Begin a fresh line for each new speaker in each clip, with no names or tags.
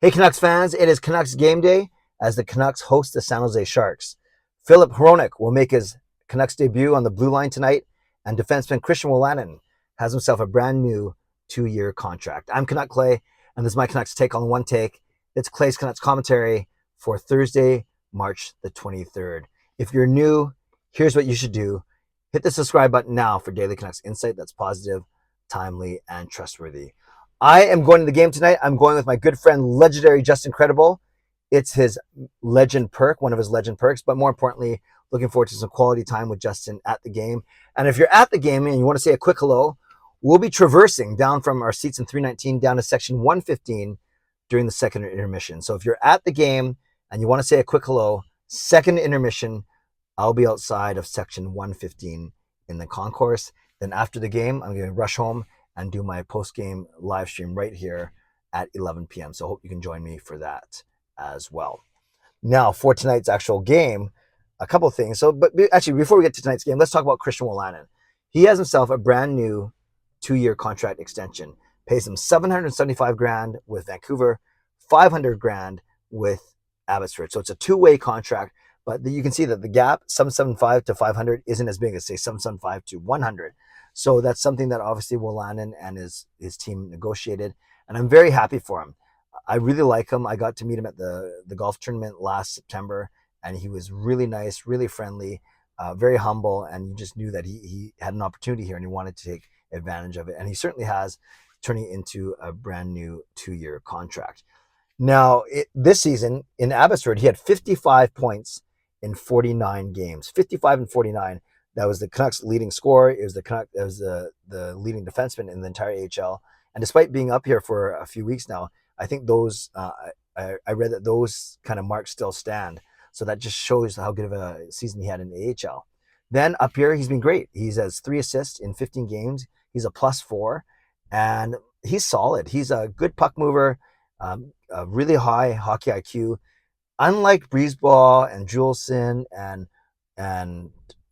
Hey Canucks fans, it is Canucks game day as the Canucks host the San Jose Sharks. Filip Hronek will make his Canucks debut on the blue line tonight, and defenseman Christian Wolanin has himself a brand new 2-year contract. I'm Canuck Clay, and this is my Canucks take on one take. It's Clay's Canucks commentary for Thursday, March the 23rd. If you're new, here's what you should do. Hit the subscribe button now for daily Canucks insight that's positive, timely, and trustworthy. I am going to the game tonight. I'm going with my good friend, legendary Justin Credible. It's his legend perk, one of his legend perks, but more importantly, looking forward to some quality time with Justin at the game. And if you're at the game and you want to say a quick hello, we'll be traversing down from our seats in 319 down to section 115 during the second intermission. So if you're at the game and you want to say a quick hello, second intermission, I'll be outside of section 115 in the concourse. Then after the game, I'm going to rush home and do my post-game live stream right here at 11 p.m. So I hope you can join me for that as well. Now, for tonight's actual game, a couple of things. But actually, before we get to tonight's game, let's talk about Christian Wolanin. He has himself a brand new 2-year contract extension. Pays him $775,000 with Vancouver, $500,000 with Abbotsford. So it's a two-way contract. But you can see that the gap, 775 to 500, isn't as big as, say, 775 to 100. So that's something that obviously Wolanin and his team negotiated. And I'm very happy for him. I really like him. I got to meet him at the golf tournament last September, and he was really nice, really friendly, very humble, and you just knew that he had an opportunity here and he wanted to take advantage of it. And he certainly has, turning into a brand new 2-year contract. Now, this season in Abbotsford, he had 55 points in 49 games, 55 and 49. That was the Canucks' leading scorer. It was the leading defenseman in the entire AHL. And despite being up here for a few weeks now, I think those I read that those kind of marks still stand. So that just shows how good of a season he had in the AHL. Then up here, he's been great. He has 3 assists in 15 games. He's a +4, and he's solid. He's a good puck mover, a really high hockey IQ. Unlike Breezeball and Juleson and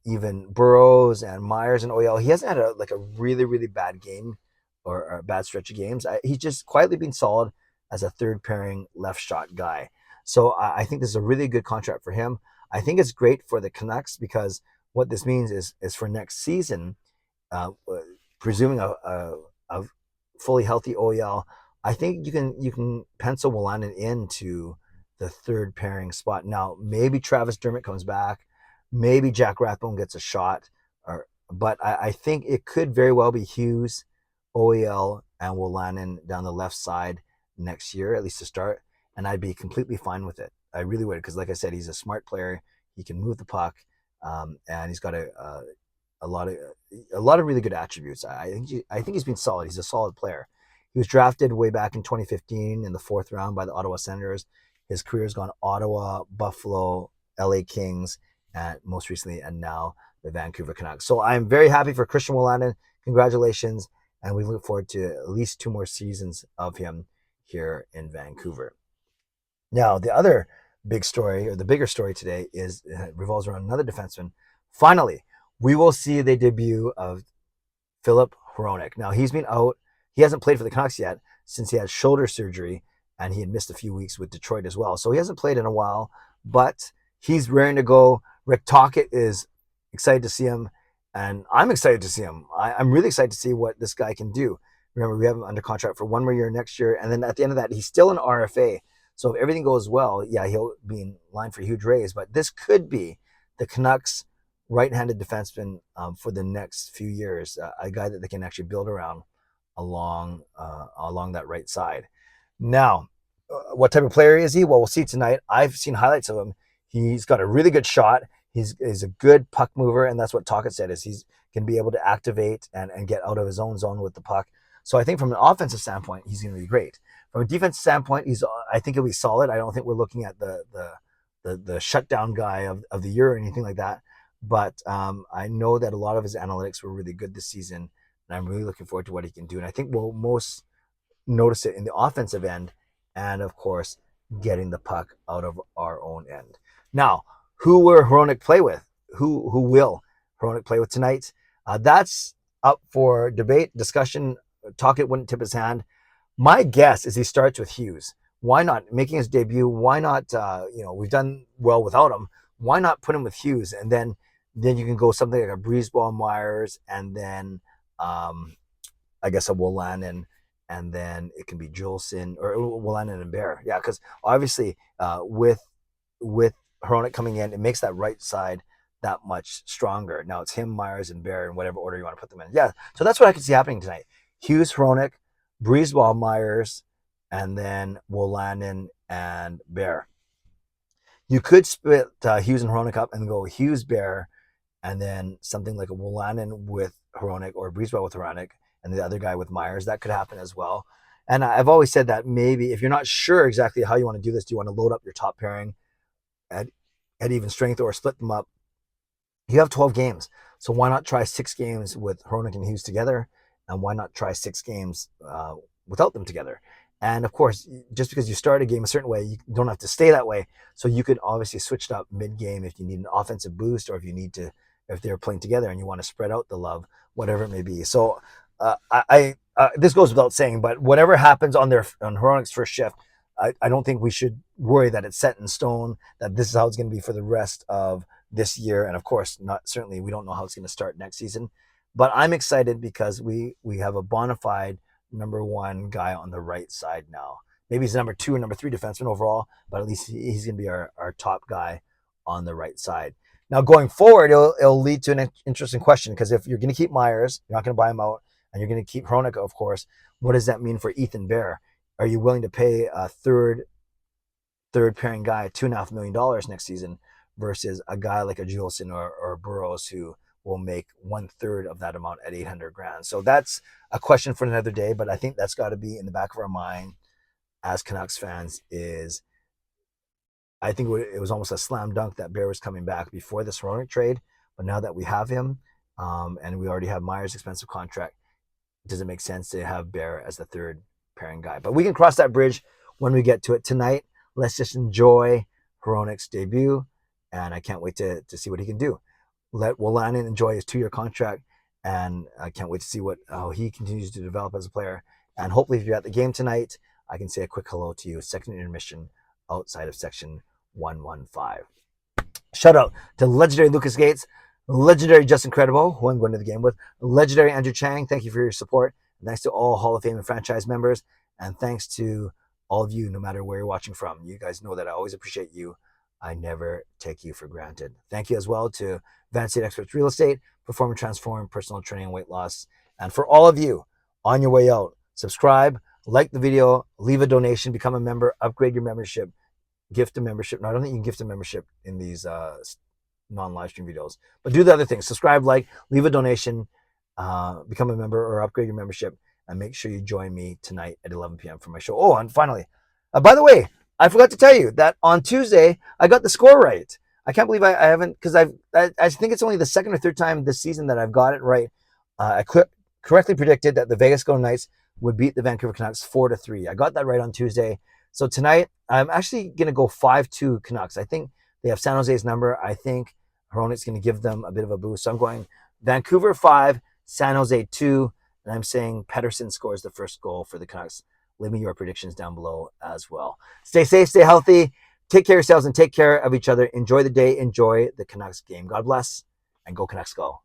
even Burrows and Myers and OEL, he hasn't had a really, really bad game or a bad stretch of games. He's just quietly been solid as a third pairing left shot guy. So I think this is a really good contract for him. I think it's great for the Canucks because what this means is for next season, presuming a fully healthy OEL, I think you can pencil Wolanin into the third pairing spot. Now, maybe Travis Dermott comes back. Maybe Jack Rathbone gets a shot, but I think it could very well be Hughes, OEL, and Wolanin down the left side next year, at least to start, and I'd be completely fine with it. I really would, because like I said, he's a smart player. He can move the puck, and he's got a lot of really good attributes. I think he's been solid. He's a solid player. He was drafted way back in 2015 in the 4th round by the Ottawa Senators. His career has gone Ottawa, Buffalo, LA Kings, and most recently, and now the Vancouver Canucks. So I'm very happy for Christian Wolanin. Congratulations. And we look forward to at least 2 more seasons of him here in Vancouver. Now, the other big story, or the bigger story today, revolves around another defenseman. Finally, we will see the debut of Filip Hronek. Now, he's been out. He hasn't played for the Canucks yet since he had shoulder surgery, and he had missed a few weeks with Detroit as well. So he hasn't played in a while, but he's raring to go. Rick Tocchet is excited to see him, and I'm excited to see him. I'm really excited to see what this guy can do. Remember, we have him under contract for 1 more year next year, and then at the end of that, he's still an RFA. So if everything goes well, yeah, he'll be in line for a huge raise, but this could be the Canucks' right-handed defenseman for the next few years, a guy that they can actually build around along that right side. Now, what type of player is he? Well, we'll see tonight. I've seen highlights of him. He's got a really good shot. He's a good puck mover, and that's what Tocchet said, is he's can be able to activate and get out of his own zone with the puck. So I think from an offensive standpoint, he's going to be great. From a defensive standpoint, I think he'll be solid. I don't think we're looking at the shutdown guy of the year or anything like that. But I know that a lot of his analytics were really good this season, and I'm really looking forward to what he can do. And I think we'll most notice it in the offensive end, and of course, getting the puck out of our own end. Now, who will Hronek play with? Who will Hronek play with tonight? That's up for debate, discussion. Tocchet wouldn't tip his hand. My guess is he starts with Hughes. Why not making his debut? Why not? We've done well without him. Why not put him with Hughes, and then you can go something like a Breezeball Myers, and then I guess a Wolanin, and then it can be Juleson or Wolanin and Bear. Yeah, because obviously with Hronek coming in, it makes that right side that much stronger. Now it's him, Myers, and Bear in whatever order you want to put them in. Yeah, so that's what I can see happening tonight. Hughes, Hronek, Breezeball, Myers, and then Wolanin and Bear. You could split Hughes and Hronek up and go Hughes, Bear, and then something like a Wolanin with Hronek or Breezeball with Hronek, and the other guy with Myers. That could happen as well. And I've always said that maybe if you're not sure exactly how you want to do this, do you want to load up your top pairing at even strength or split them up? You have 12 games. So why not try 6 games with Hronek and Hughes together? And why not try 6 games without them together? And of course, just because you start a game a certain way, you don't have to stay that way. So you could obviously switch it up mid-game if you need an offensive boost, or if they're playing together and you want to spread out the love, whatever it may be. So this goes without saying, but whatever happens on Hronek's first shift, I don't think we should worry that it's set in stone, that this is how it's going to be for the rest of this year. And of course, we don't know how it's going to start next season. But I'm excited because we have a bona fide number 1 guy on the right side now. Maybe he's number 2 or number 3 defenseman overall, but at least he's going to be our top guy on the right side. Now, going forward, it'll lead to an interesting question, because if you're going to keep Myers, you're not going to buy him out, and you're going to keep Hronek, of course, what does that mean for Ethan Bear? Are you willing to pay a third pairing guy $2.5 million next season versus a guy like a Juleson or Burrows, who will make 1/3 of that amount at $800,000? So that's a question for another day, but I think that's got to be in the back of our mind as Canucks fans. I think it was almost a slam dunk that Bear was coming back before this Hronek trade, but now that we have him, and we already have Myers' expensive contract, does it make sense to have Bear as the third pairing guy? But we can cross that bridge when we get to it. Tonight, let's just enjoy Hronek's debut, and I can't wait to see what he can do. Let Wolanin enjoy his 2-year contract, and I can't wait to see how he continues to develop as a player. And hopefully, if you're at the game tonight, I can say a quick hello to you. Second intermission outside of section 115. Shout out to legendary Lucas Gates, legendary Justin Credible, who I'm going to the game with, legendary Andrew Chang. Thank you for your support. Thanks to all Hall of Fame and franchise members, and thanks to all of you, no matter where you're watching from. You guys know that I always appreciate you. I never take you for granted. Thank you as well to Van State Experts Real Estate, Perform and Transform, Personal Training and Weight Loss. And for all of you, on your way out, subscribe, like the video, leave a donation, become a member, upgrade your membership, gift a membership. No, I don't think you can gift a membership in these non-live stream videos, but do the other things. Subscribe, like, leave a donation, become a member or upgrade your membership, and make sure you join me tonight at 11 p.m. for my show. Oh, and finally, by the way, I forgot to tell you that on Tuesday, I got the score right. I can't believe I haven't, because I think it's only the second or third time this season that I've got it right. I correctly predicted that the Vegas Golden Knights would beat the Vancouver Canucks 4-3. I got that right on Tuesday. So tonight, I'm actually going to go 5-2 Canucks. I think they have San Jose's number. I think Hronek's going to give them a bit of a boost. So I'm going Vancouver 5, San Jose 2, and I'm saying Pettersson scores the first goal for the Canucks. Leave me your predictions down below as well. Stay safe, stay healthy, take care of yourselves, and take care of each other. Enjoy the day, enjoy the Canucks game. God bless, and go Canucks go.